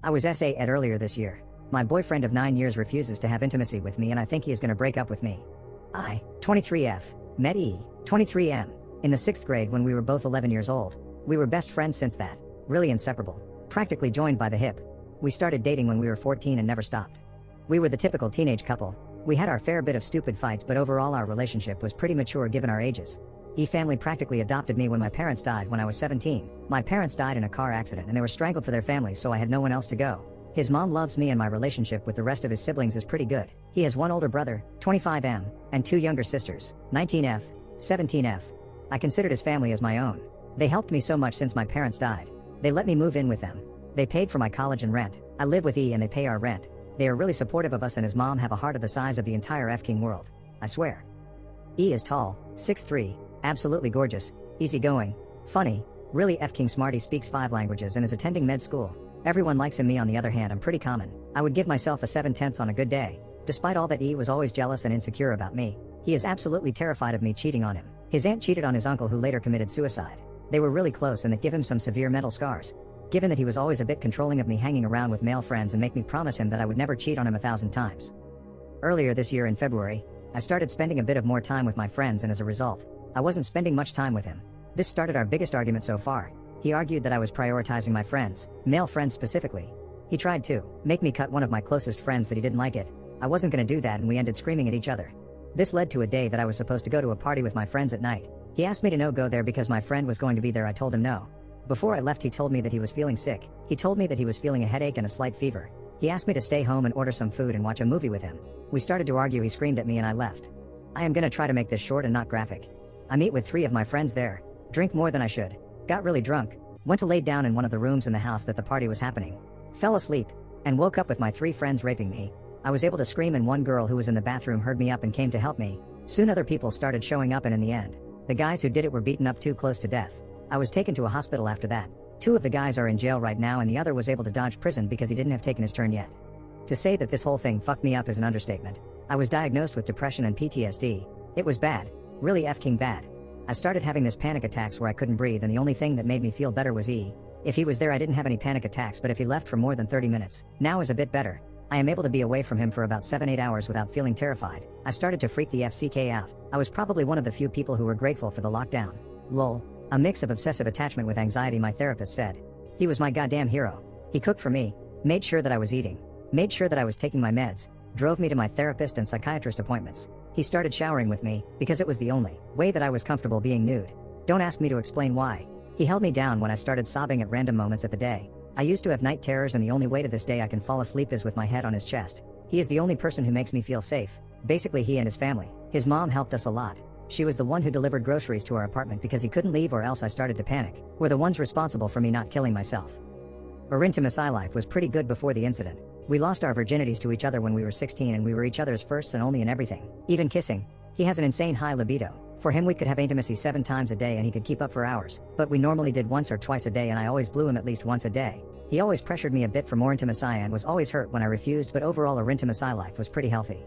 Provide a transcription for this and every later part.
I was SA-ed earlier this year. My boyfriend of 9 years refuses to have intimacy with me and I think he is gonna break up with me. I, 23F, met E, 23M, in the 6th grade when we were both 11 years old. We were best friends since that, really inseparable, practically joined by the hip. We started dating when we were 14 and never stopped. We were the typical teenage couple. We had our fair bit of stupid fights, but overall our relationship was pretty mature given our ages. E family practically adopted me when my parents died when I was 17. My parents died in a car accident and they were strangled for their families, so I had no one else to go. His mom loves me and my relationship with the rest of his siblings is pretty good. He has one older brother, 25M, and 2 younger sisters, 19F, 17F. I considered his family as my own. They helped me so much since my parents died. They let me move in with them. They paid for my college and rent. I live with E and they pay our rent. They are really supportive of us and his mom have a heart of the size of the entire F-King world. I swear. E is tall, 6'3", absolutely gorgeous, easygoing, funny, really F-King smart. He speaks 5 languages and is attending med school. Everyone likes him. Me on the other hand, I'm pretty common. I would give myself a 7/10 on a good day. Despite all that, E was always jealous and insecure about me. He is absolutely terrified of me cheating on him. His aunt cheated on his uncle who later committed suicide. They were really close and that give him some severe mental scars. Given that he was always a bit controlling of me hanging around with male friends and make me promise him that I would never cheat on him 1,000 times. Earlier this year in February, I started spending a bit of more time with my friends and as a result, I wasn't spending much time with him. This started our biggest argument so far. He argued that I was prioritizing my friends, male friends specifically. He tried to make me cut one of my closest friends that he didn't like it. I wasn't gonna do that and we ended screaming at each other. This led to a day that I was supposed to go to a party with my friends at night. He asked me to no go there because my friend was going to be there. I told him no. Before I left, he told me that he was feeling sick. He told me that he was feeling a headache and a slight fever. He asked me to stay home and order some food and watch a movie with him. We started to argue. He screamed at me and I left. I am gonna try to make this short and not graphic. I meet with 3 of my friends there, drink more than I should, got really drunk, went to lay down in one of the rooms in the house that the party was happening, fell asleep, and woke up with my 3 friends raping me. I was able to scream and one girl who was in the bathroom heard me up and came to help me. Soon other people started showing up and in the end, the guys who did it were beaten up too close to death. I was taken to a hospital after that. 2 of the guys are in jail right now and the other was able to dodge prison because he didn't have taken his turn yet. To say that this whole thing fucked me up is an understatement. I was diagnosed with depression and PTSD. It was bad, really F-King bad. I started having this panic attacks where I couldn't breathe and the only thing that made me feel better was E. If he was there I didn't have any panic attacks, but if he left for more than 30 minutes, now is a bit better. I am able to be away from him for about 7-8 hours without feeling terrified. I started to freak the FCK out. I was probably one of the few people who were grateful for the lockdown. Lol. A mix of obsessive attachment with anxiety, my therapist said. He was my goddamn hero. He cooked for me, made sure that I was eating, made sure that I was taking my meds, drove me to my therapist and psychiatrist appointments. He started showering with me, because it was the only way that I was comfortable being nude. Don't ask me to explain why. He held me down when I started sobbing at random moments of the day. I used to have night terrors and the only way to this day I can fall asleep is with my head on his chest. He is the only person who makes me feel safe. Basically he and his family. His mom helped us a lot. She was the one who delivered groceries to our apartment because he couldn't leave or else I started to panic. We're the ones responsible for me not killing myself. Our intimacy life was pretty good before the incident. We lost our virginities to each other when we were 16 and we were each other's firsts and only in everything, even kissing. He has an insane high libido. For him we could have intimacy 7 times a day and he could keep up for hours, but we normally did once or twice a day and I always blew him at least once a day. He always pressured me a bit for more intimacy and was always hurt when I refused, but overall our intimacy life was pretty healthy.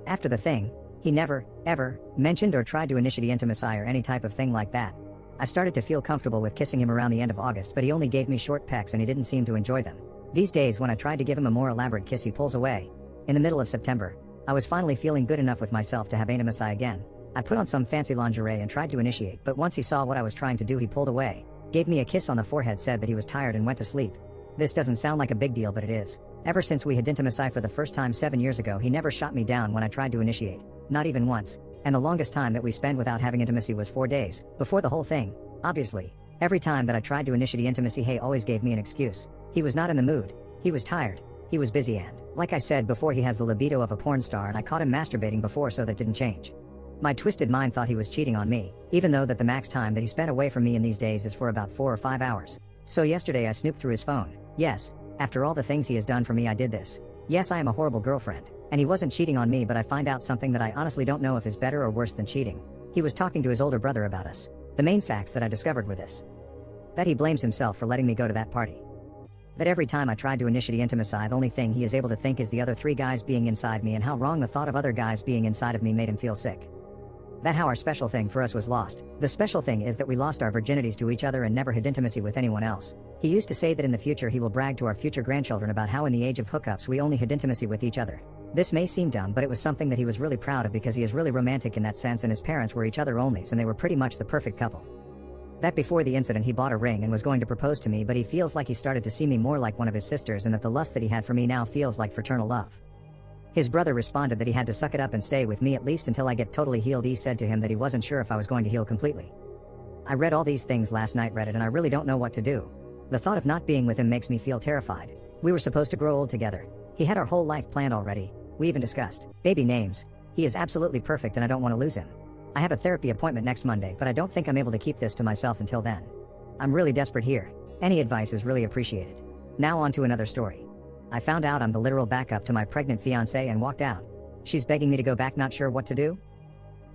After the thing, he never, ever, mentioned or tried to initiate intimacy or any type of thing like that. I started to feel comfortable with kissing him around the end of August, but he only gave me short pecks and he didn't seem to enjoy them. These days when I tried to give him a more elaborate kiss he pulls away. In the middle of September, I was finally feeling good enough with myself to have intimacy again. I put on some fancy lingerie and tried to initiate, but once he saw what I was trying to do he pulled away, gave me a kiss on the forehead, said that he was tired and went to sleep. This doesn't sound like a big deal, but it is. Ever since we had intimacy for the first time 7 years ago, he never shot me down when I tried to initiate. Not even once. And the longest time that we spent without having intimacy was 4 days, before the whole thing. Obviously, every time that I tried to initiate intimacy he always gave me an excuse. He was not in the mood. He was tired. He was busy and, like I said before, he has the libido of a porn star and I caught him masturbating before, so that didn't change. My twisted mind thought he was cheating on me, even though that the max time that he spent away from me in these days is for about 4 or 5 hours. So yesterday I snooped through his phone. Yes, after all the things he has done for me I did this. Yes, I am a horrible girlfriend, and he wasn't cheating on me, but I find out something that I honestly don't know if is better or worse than cheating. He was talking to his older brother about us. The main facts that I discovered were this: that he blames himself for letting me go to that party. That every time I tried to initiate intimacy, the only thing he is able to think is the other 3 guys being inside me and how wrong the thought of other guys being inside of me made him feel sick. That how our special thing for us was lost. The special thing is that we lost our virginities to each other and never had intimacy with anyone else. He used to say that in the future he will brag to our future grandchildren about how in the age of hookups we only had intimacy with each other. This may seem dumb, but it was something that he was really proud of because he is really romantic in that sense, and his parents were each other onlys and they were pretty much the perfect couple. That before the incident he bought a ring and was going to propose to me, but he feels like he started to see me more like one of his sisters and that the lust that he had for me now feels like fraternal love. His brother responded that he had to suck it up and stay with me at least until I get totally healed. He said to him that he wasn't sure if I was going to heal completely. I read all these things last night, Reddit, and I really don't know what to do. The thought of not being with him makes me feel terrified. We were supposed to grow old together. He had our whole life planned already. We even discussed baby names. He is absolutely perfect and I don't want to lose him. I have a therapy appointment next Monday, but I don't think I'm able to keep this to myself until then. I'm really desperate here. Any advice is really appreciated. Now on to another story. I found out I'm the literal backup to my pregnant fiancée and walked out. She's begging me to go back, not sure what to do.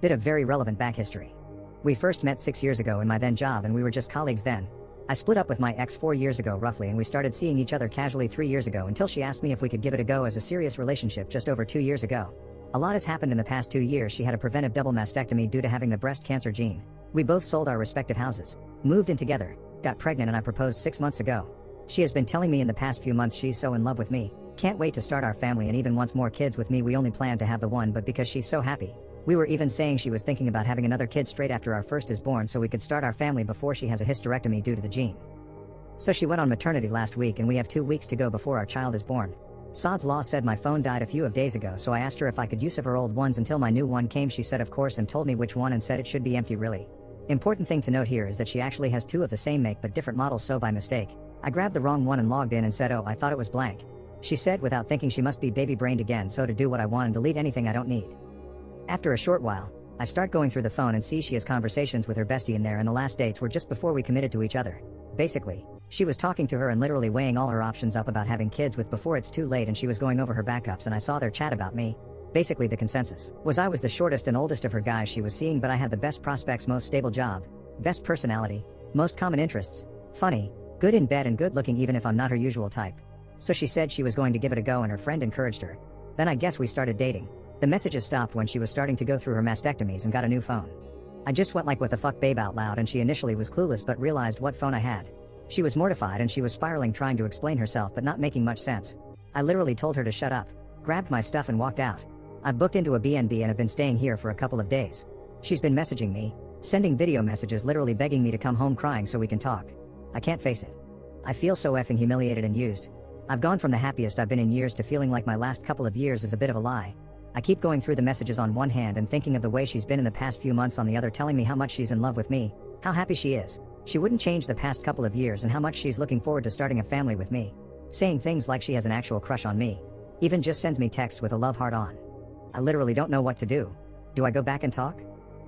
Bit of very relevant back history. We first met 6 years ago in my then job and we were just colleagues then. I split up with my ex 4 years ago roughly, and we started seeing each other casually 3 years ago until she asked me if we could give it a go as a serious relationship just over 2 years ago. A lot has happened in the past 2 years. She had a preventive double mastectomy due to having the breast cancer gene. We both sold our respective houses, moved in together, got pregnant, and I proposed 6 months ago. She has been telling me in the past few months she's so in love with me, can't wait to start our family, and even wants more kids with me. We only plan to have the one, but because she's so happy. We were even saying she was thinking about having another kid straight after our first is born so we could start our family before she has a hysterectomy due to the gene. So she went on maternity last week and we have 2 weeks to go before our child is born. Sod's Law said my phone died a few days ago, so I asked her if I could use of her old ones until my new one came. She said of course and told me which one and said it should be empty. Really important thing to note here is that she actually has 2 of the same make but different models, so by mistake I grabbed the wrong one and logged in and said, oh, I thought it was blank. She said without thinking she must be baby brained again, so to do what I want and delete anything I don't need. After a short while, I start going through the phone and see she has conversations with her bestie in there, and the last dates were just before we committed to each other. Basically, she was talking to her and literally weighing all her options up about having kids with before it's too late, and she was going over her backups, and I saw their chat about me. Basically the consensus was I was the shortest and oldest of her guys she was seeing, but I had the best prospects, most stable job, best personality, most common interests, funny, good in bed, and good looking even if I'm not her usual type. So she said she was going to give it a go and her friend encouraged her. Then I guess we started dating. The messages stopped when she was starting to go through her mastectomies and got a new phone. I just went like, what the fuck babe, out loud, and she initially was clueless but realized what phone I had. She was mortified and she was spiraling trying to explain herself but not making much sense. I literally told her to shut up, grabbed my stuff and walked out. I've booked into a B&B and have been staying here for a couple of days. She's been messaging me, sending video messages literally begging me to come home crying so we can talk. I can't face it. I feel so effing humiliated and used. I've gone from the happiest I've been in years to feeling like my last couple of years is a bit of a lie. I keep going through the messages on one hand and thinking of the way she's been in the past few months on the other, telling me how much she's in love with me, how happy she is, she wouldn't change the past couple of years, and how much she's looking forward to starting a family with me. Saying things like she has an actual crush on me. Even just sends me texts with a love heart on. I literally don't know what to do. Do I go back and talk?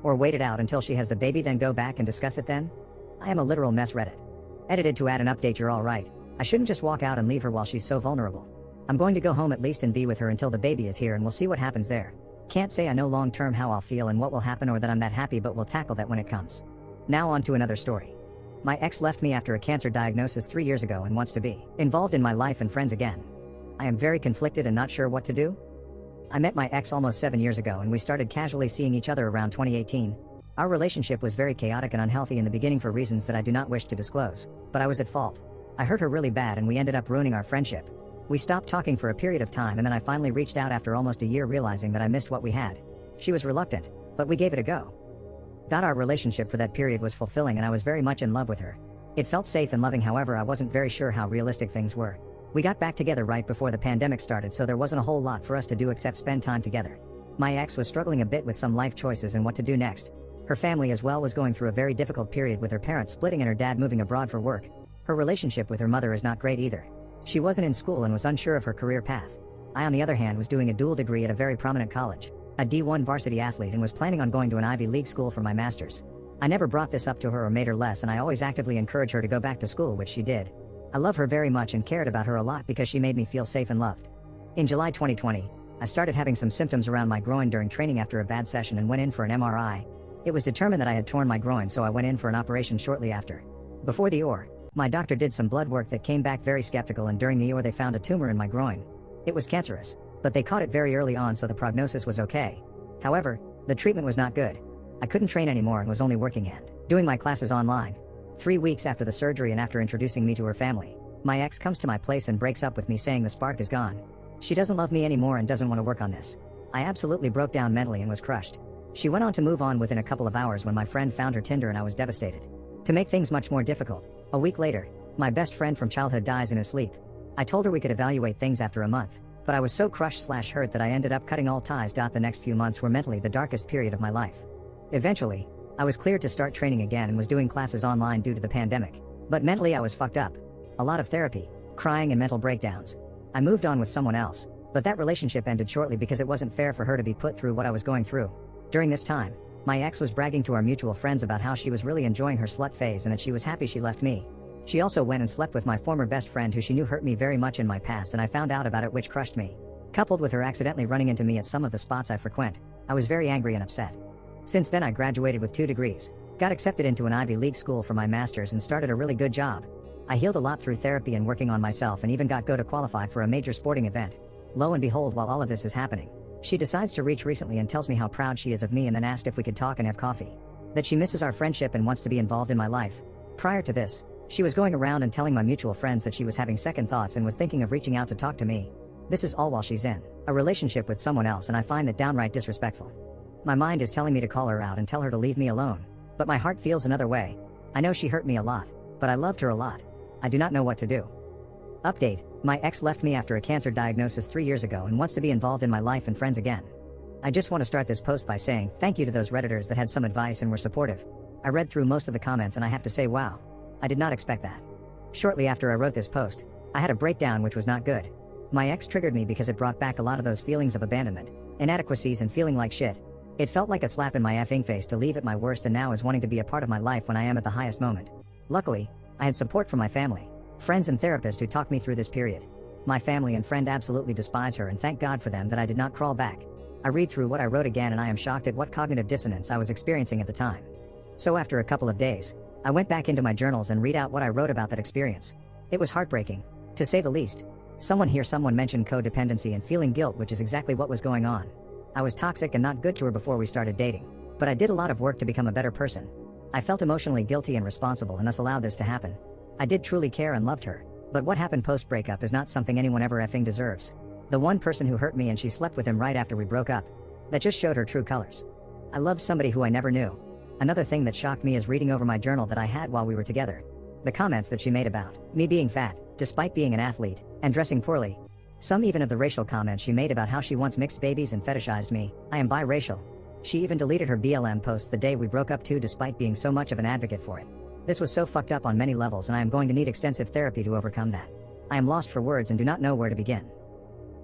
Or wait it out until she has the baby then go back and discuss it then? I am a literal mess. Reddit. Edited to add an update. You're alright. I shouldn't just walk out and leave her while she's so vulnerable. I'm going to go home at least and be with her until the baby is here, and we'll see what happens there. Can't say I know long term how I'll feel and what will happen or that I'm that happy, but we'll tackle that when it comes. Now on to another story. My ex left me after a cancer diagnosis 3 years ago and wants to be involved in my life and friends again. I am very conflicted and not sure what to do. I met my ex almost 7 years ago and we started casually seeing each other around 2018. Our relationship was very chaotic and unhealthy in the beginning for reasons that I do not wish to disclose, but I was at fault. I hurt her really bad and we ended up ruining our friendship. We stopped talking for a period of time and then I finally reached out after almost a year, realizing that I missed what we had. She was reluctant, but we gave it a go. Our relationship for that period was fulfilling and I was very much in love with her. It felt safe and loving, however I wasn't very sure how realistic things were. We got back together right before the pandemic started, so there wasn't a whole lot for us to do except spend time together. My ex was struggling a bit with some life choices and what to do next. Her family as well was going through a very difficult period with her parents splitting and her dad moving abroad for work. Her relationship with her mother is not great either. She wasn't in school and was unsure of her career path. I, on the other hand, was doing a dual degree at a very prominent college, a D1 varsity athlete, and was planning on going to an Ivy League school for my master's. I never brought this up to her or made her less, and I always actively encouraged her to go back to school, which she did. I love her very much and cared about her a lot because she made me feel safe and loved. In July 2020, I started having some symptoms around my groin during training after a bad session and went in for an MRI. It was determined that I had torn my groin, so I went in for an operation shortly after. Before the OR, my doctor did some blood work that came back very skeptical, and during the OR they found a tumor in my groin. It was cancerous, but they caught it very early on, so the prognosis was okay. However, the treatment was not good. I couldn't train anymore and was only working and doing my classes online. 3 weeks after the surgery and after introducing me to her family, my ex comes to my place and breaks up with me saying the spark is gone. She doesn't love me anymore and doesn't want to work on this. I absolutely broke down mentally and was crushed. She went on to move on within a couple of hours when my friend found her Tinder and I was devastated. To make things much more difficult, a week later, my best friend from childhood dies in his sleep. I told her we could evaluate things after a month, but I was so crushed/hurt that I ended up cutting all ties. The next few months were mentally the darkest period of my life. Eventually, I was cleared to start training again and was doing classes online due to the pandemic. But mentally I was fucked up. A lot of therapy, crying and mental breakdowns. I moved on with someone else, but that relationship ended shortly because it wasn't fair for her to be put through what I was going through. During this time, my ex was bragging to our mutual friends about how she was really enjoying her slut phase and that she was happy she left me. She also went and slept with my former best friend who she knew hurt me very much in my past, and I found out about it, which crushed me. Coupled with her accidentally running into me at some of the spots I frequent, I was very angry and upset. Since then I graduated with 2 degrees, got accepted into an Ivy League school for my master's and started a really good job. I healed a lot through therapy and working on myself and even got to qualify for a major sporting event. Lo and behold, while all of this is happening, she decides to reach recently and tells me how proud she is of me and then asked if we could talk and have coffee. That she misses our friendship and wants to be involved in my life. Prior to this, she was going around and telling my mutual friends that she was having second thoughts and was thinking of reaching out to talk to me. This is all while she's in a relationship with someone else, and I find that downright disrespectful. My mind is telling me to call her out and tell her to leave me alone, but my heart feels another way. I know she hurt me a lot, but I loved her a lot. I do not know what to do. Update: my ex left me after a cancer diagnosis 3 years ago and wants to be involved in my life and friends again. I just want to start this post by saying thank you to those Redditors that had some advice and were supportive. I read through most of the comments and I have to say wow. I did not expect that. Shortly after I wrote this post, I had a breakdown which was not good. My ex triggered me because it brought back a lot of those feelings of abandonment, inadequacies and feeling like shit. It felt like a slap in my effing face to leave at my worst and now is wanting to be a part of my life when I am at the highest moment. Luckily, I had support from my family, friends and therapists who talked me through this period. My family and friend absolutely despise her and thank God for them that I did not crawl back. I read through what I wrote again and I am shocked at what cognitive dissonance I was experiencing at the time. So after a couple of days, I went back into my journals and read out what I wrote about that experience. It was heartbreaking, to say the least. Someone mentioned codependency and feeling guilt, which is exactly what was going on. I was toxic and not good to her before we started dating, but I did a lot of work to become a better person. I felt emotionally guilty and responsible and thus allowed this to happen. I did truly care and loved her, but what happened post-breakup is not something anyone ever effing deserves. The one person who hurt me and she slept with him right after we broke up. That just showed her true colors. I loved somebody who I never knew. Another thing that shocked me is reading over my journal that I had while we were together. The comments that she made about me being fat, despite being an athlete, and dressing poorly. Some even of the racial comments she made about how she wants mixed babies and fetishized me. I am biracial. She even deleted her BLM posts the day we broke up too, despite being so much of an advocate for it. This was so fucked up on many levels and I am going to need extensive therapy to overcome that. I am lost for words and do not know where to begin.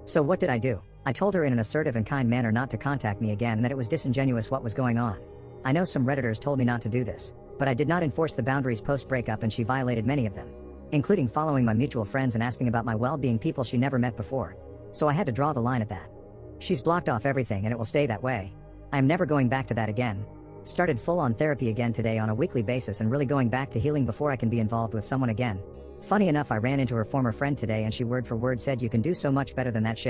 So what did I do? I told her in an assertive and kind manner not to contact me again and that it was disingenuous what was going on. I know some Redditors told me not to do this, but I did not enforce the boundaries post-breakup and she violated many of them, including following my mutual friends and asking about my well-being, people she never met before. So I had to draw the line at that. She's blocked off everything and it will stay that way. I am never going back to that again. Started full-on therapy again today on a weekly basis and really going back to healing before I can be involved with someone again. Funny enough, I ran into her former friend today and she word for word said you can do so much better than that shit.